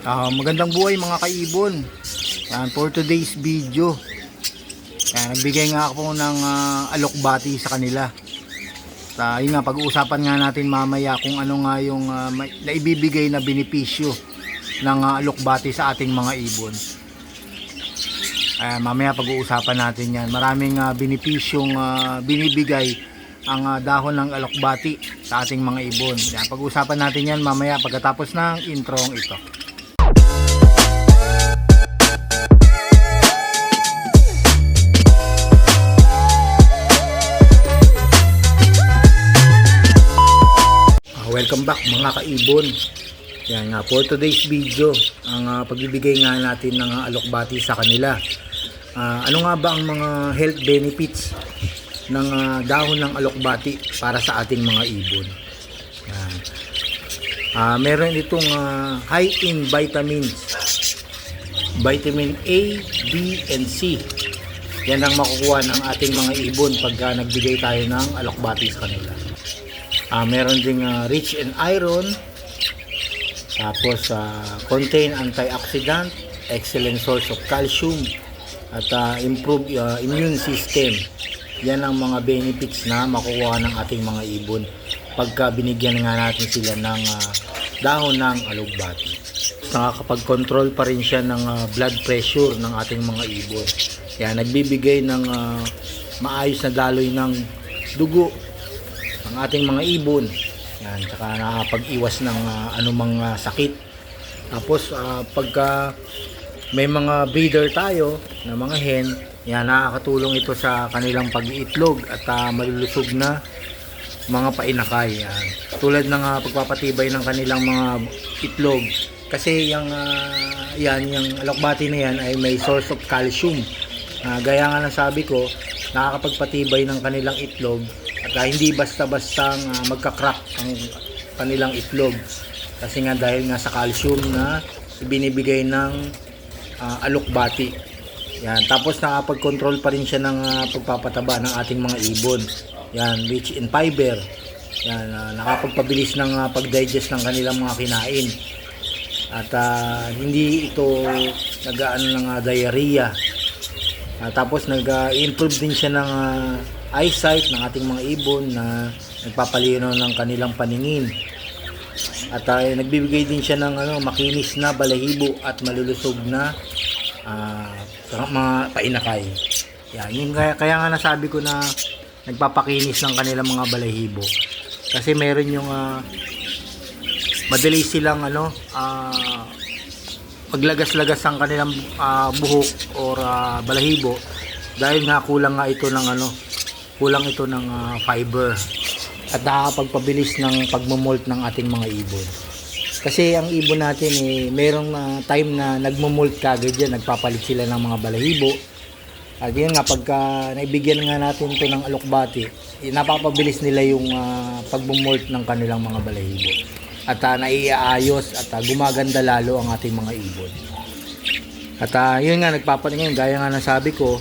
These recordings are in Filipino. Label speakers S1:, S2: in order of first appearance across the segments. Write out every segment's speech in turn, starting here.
S1: Magandang buhay mga kaibon. Yan, for today's video. Yan, nagbigay nga ako ng alokbati sa kanila. Yun nga, pag-uusapan nga natin mamaya kung ano nga yung naibibigay na benepisyo ng alokbati sa ating mga ibon. Mamaya pag-uusapan natin yan. Maraming benepisyong binibigay ang dahon ng alokbati sa ating mga ibon. Yan, pag-uusapan natin yan mamaya pagkatapos ng introng ito. Welcome back mga kaibon. Yan nga, for today's video, ang pagbibigay nga natin ng alokbati sa kanila. Ano nga ba ang mga health benefits ng dahon ng alokbati para sa ating mga ibon? Yan. Meron itong high in vitamins, vitamin A, B, and C. Yan ang makukuha ng ating mga ibon pag nagbigay tayo ng alokbati sa kanila. Meron ding rich in iron, tapos contain antioxidant, excellent source of calcium, at improve immune system. Yan ang mga benefits na makukuha ng ating mga ibon pagka binigyan nga natin sila ng dahon ng alokbati. Nakakapag-control pa rin siya ng blood pressure ng ating mga ibon. Yan, nagbibigay ng maayos na daloy ng dugo ang ating mga ibon. Yan, saka nakapag-iwas ng anumang sakit. Tapos pagka may mga breeder tayo na mga hen, yan, nakakatulong ito sa kanilang pag-iitlog at malulusog na mga painakay. Yan. Tulad ng pagpapatibay ng kanilang mga itlog. Kasi yung alokbati na yan ay may source of calcium. Gaya nga ng sabi ko, nakakapagpatibay ng kanilang itlog at hindi basta-bastang magka-crack ang kanilang itlog. Kasi nga dahil nga sa calcium na ibinibigay ng alokbati. Yan. Tapos nakapag-control pa rin siya ng pagpapataba ng ating mga ibon. Yan, rich in fiber. Yan, nakapagpabilis ng pag-digest ng kanilang mga kinain. At hindi ito nag-aano ng diarrhea. Tapos nag-improve din siya ng eyesight ng ating mga ibon na nagpapalinaw ng kanilang paningin. At nagbibigay din siya ng makinis na balahibo at malulusog na mga painakay. Yan, kaya nga nasabi ko na nagpapakinis ng kanilang mga balahibo. Kasi meron yung madali silang paglagas-lagas ang kanilang buhok or balahibo dahil nga kulang ito ng fiber at nakakapagpabilis ng pagmomolt ng ating mga ibon. Kasi ang ibon natin merong time na nagmomolt kagad yan, nagpapalit sila ng mga balahibo. At yun nga, pagka naibigyan nga natin ito ng alokbati, napapabilis nila yung pagmomolt ng kanilang mga balahibo. At naiaayos at gumaganda lalo ang ating mga ibon. At yun nga, nagpapalit, gaya nga ng sabi ko,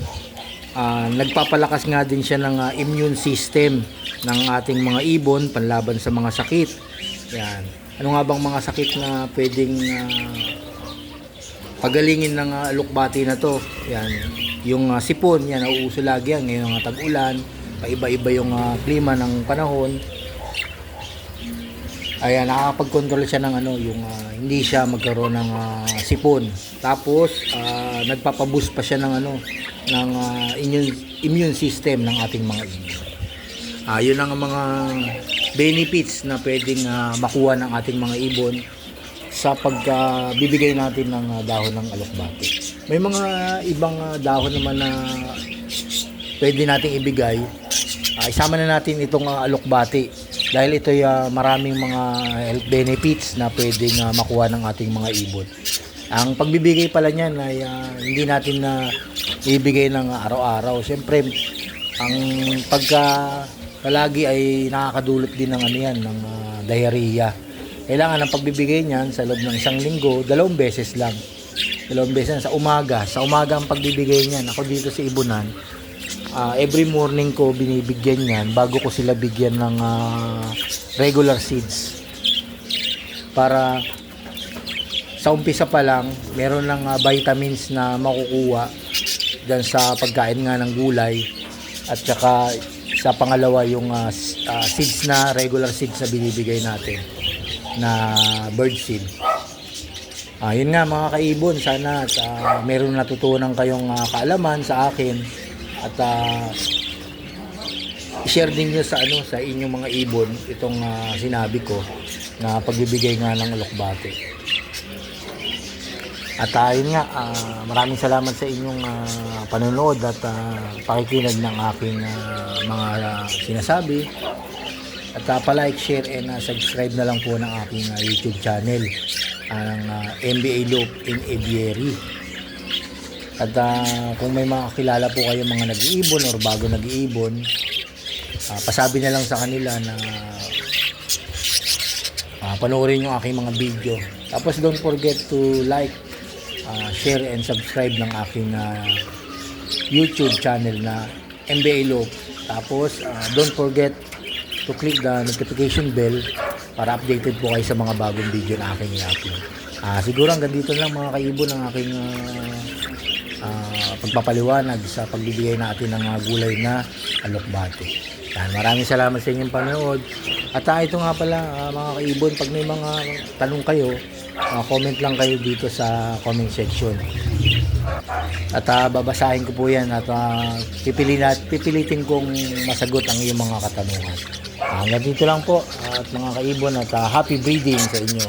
S1: nagpapalakas nga din siya ng immune system ng ating mga ibon panlaban sa mga sakit. Yan. Ano nga bang mga sakit na pwedeng pagalingin ng alokbati na to? Yan. Yung sipon, yan, nauuso lagi yan ngayong tag-ulan, paiba-iba yung klima ng panahon. Ayan, nakakapag-control siya ng yung hindi siya magkaroon ng sipon. Tapos nagpapaboost pa siya ng ng immune system ng ating mga ibon. Yun ang mga benefits na pwedeng makuha ng ating mga ibon sa pagbibigay natin ng dahon ng alokbati. May mga ibang dahon naman na pwede nating ibigay. Isama na natin itong alokbati dahil ito maraming mga health benefits na pwedeng makuha ng ating mga ibon. Ang pagbibigay pala niyan ay hindi natin na ibigay ng araw-araw. Siyempre, ang palagi ay nakakadulot din ng ng diarrhea. Kailangan ang pagbibigay niyan sa loob ng isang linggo, 2 beses lang. 2 beses sa umaga. Sa umaga ang pagbibigay niyan. Ako dito sa Ibunan, every morning ko binibigyan niyan bago ko sila bigyan ng regular seeds. Para sa umpisa pa lang, meron lang vitamins na makukuha dyan sa pagkain nga ng gulay. At saka sa pangalawa yung seeds na, regular seeds na binibigay natin na bird seed. Yun nga mga kaibon, sana meron natutunan kayong kaalaman sa akin at i-share din nyo sa inyong mga ibon itong sinabi ko na pagbibigay nga ng alokbate. At yun nga, maraming salamat sa inyong panonood at pakikinig ng aking mga sinasabi. At pa-like, share, and subscribe na lang po ng aking YouTube channel, ang MBA Loop in Aviary. At kung may mga kilala po kayo mga nag-iibon or bago nag-iibon, pasabi na lang sa kanila na panoorin yung aking mga video. Tapos don't forget to like, share, and subscribe ng aking YouTube channel na MBA Loop. Tapos don't forget to click the notification bell para updated po kayo sa mga bagong video na aking i-upload. Siguro hanggang dito lang mga kaibon ang aking pagpapaliwanag sa pagbibigay natin ng gulay na alokbate. Maraming salamat sa inyong panonood. At ito nga pala mga kaibon, pag may mga tanong kayo, comment lang kayo dito sa comment section. At babasahin ko po yan at pipilitin kong masagot ang iyong mga katanungan. Hanggang dito lang po at mga kaibon at happy breeding sa inyo.